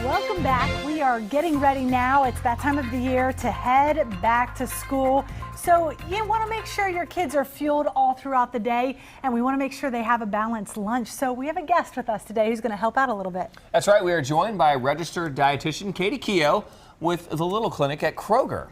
Welcome back. We are getting ready now. It's that time of the year to head back to school. So you want to make sure your kids are fueled all throughout the day, and we want to make sure they have a balanced lunch. So we have a guest with us today who's going to help out a little bit. That's right. We are joined by registered dietitian Katy Keogh with the Little Clinic at Kroger.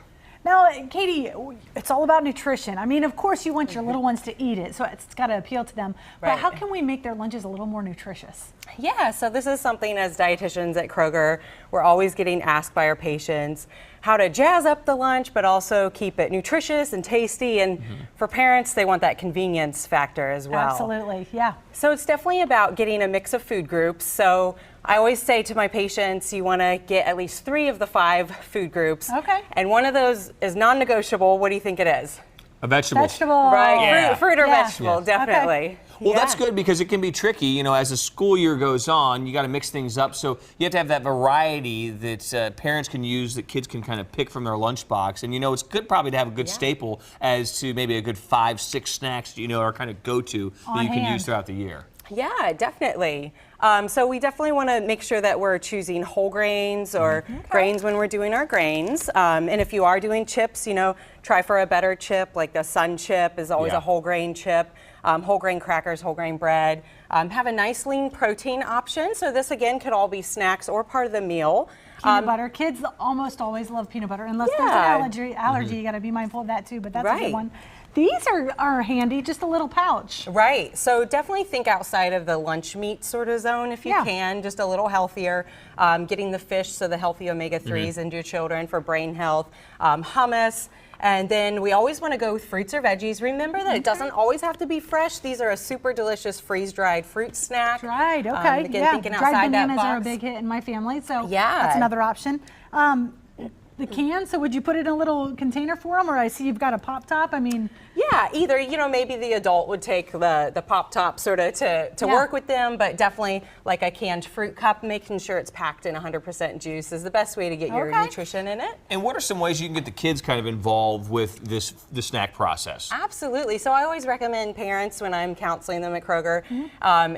Now, Katy, it's all about nutrition. I mean, of course, you want your little ones to eat it, so it's got to appeal to them. But Right. how can we make their lunches a little more nutritious? Yeah, so this is something as dietitians at Kroger, we're always getting asked by our patients how to jazz up the lunch, but also keep it nutritious and tasty. And for parents, they want that convenience factor as well. Absolutely, yeah. So it's definitely about getting a mix of food groups. So I always say to my patients, you want to get at least 3 of the 5 food groups. Okay. And one of those is non-negotiable. What do you think it is? A vegetable. Vegetable. Right, Yeah. fruit or Yeah. vegetable, Yes. definitely. Well, Yeah. that's good because it can be tricky. You know, as the school year goes on, you got to mix things up. So you have to have that variety that parents can use, that kids can kind of pick from their lunchbox. And, you know, it's good probably to have a good staple as to maybe a good 5, 6 snacks, you know, are kind of go-to that you can use throughout the year. Yeah, definitely. So we definitely want to make sure that we're choosing whole grains or grains when we're doing our grains. And if you are doing chips, you know, try for a better chip, like the Sun chip is always Yeah. a whole grain chip. Whole grain crackers, whole grain bread. Have a nice lean protein option. So this again could all be snacks or part of the meal. Peanut butter. Kids almost always love peanut butter, unless there's an allergy. You got to be mindful of that too, but that's a good one. These are handy, just a little pouch. Right, so definitely think outside of the lunch meat sort of zone if you can, just a little healthier. Getting the fish, so the healthy omega-3s into your children for brain health. Hummus. And then we always want to go with fruits or veggies. Remember that it doesn't always have to be fresh. These are a super delicious freeze-dried fruit snack. Right, okay. Again, thinking Dried outside that bananas box. are a big hit in my family, so Yeah. that's another option. The can, so would you put it in a little container for them, or I see you've got a pop top? I mean, Yeah, either, you know, maybe the adult would take the pop top sort of to work with them, but definitely like a canned fruit cup, making sure it's packed in 100% juice is the best way to get your nutrition in it. And what are some ways you can get the kids kind of involved with the snack process? Absolutely. So I always recommend parents when I'm counseling them at Kroger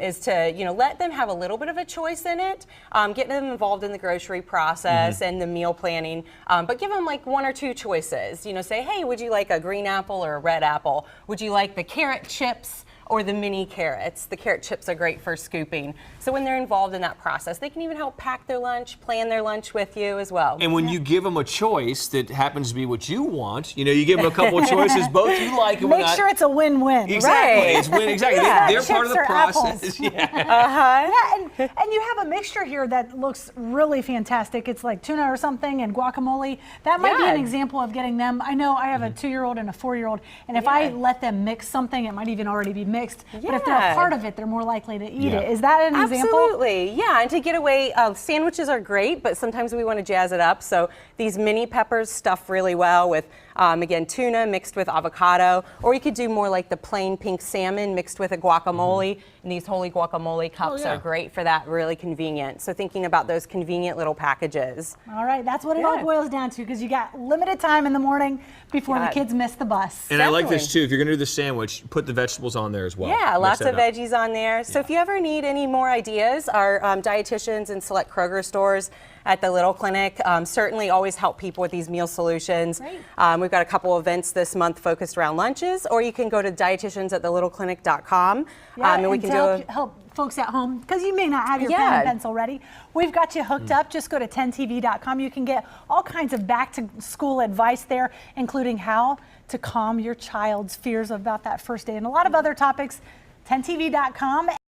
is to, you know, let them have a little bit of a choice in it, get them involved in the grocery process and the meal planning, but give them like 1 or 2 choices. You know, say, hey, would you like a green apple or a red apple? Would you like the carrot chips or the mini carrots? The carrot chips are great for scooping. So when they're involved in that process, they can even help pack their lunch, plan their lunch with you as well. And when you give them a choice that happens to be what you want, you know, you give them a couple of choices, both you like and make sure it's a win-win. Exactly. Right. It's win. Exactly. Yeah, They're part of the chips or process. apples. Yeah. Yeah, and you have a mixture here that looks really fantastic. It's like tuna or something and guacamole. That might be an example of getting them. I know I have a 2-year-old and a 4-year-old, and if I let them mix something, it might even already be mixed. But if they're a part of it, they're more likely to eat it. Is that an example? Absolutely, yeah. And to get away, sandwiches are great, but sometimes we want to jazz it up. So these mini peppers stuff really well with, again, tuna mixed with avocado, or you could do more like the plain pink salmon mixed with a guacamole. And these holy guacamole cups are great for that, really convenient. So thinking about those convenient little packages. All right, that's what it all boils down to, because you got limited time in the morning before the kids miss the bus. And I like this too. If you're going to do the sandwich, put the vegetables on there as well. Yeah, lots of veggies on there. So if you ever need any more ideas, our dietitians in select Kroger stores at the Little Clinic certainly always help people with these meal solutions. We've got a couple events this month focused around lunches, or you can go to dietitians@thelittleclinic.com and we can help folks at home, because you may not have your pen and pencil ready. We've got you hooked up. Just go to 10TV.com. You can get all kinds of back-to-school advice there, including how to calm your child's fears about that first day and a lot of other topics. 10TV.com.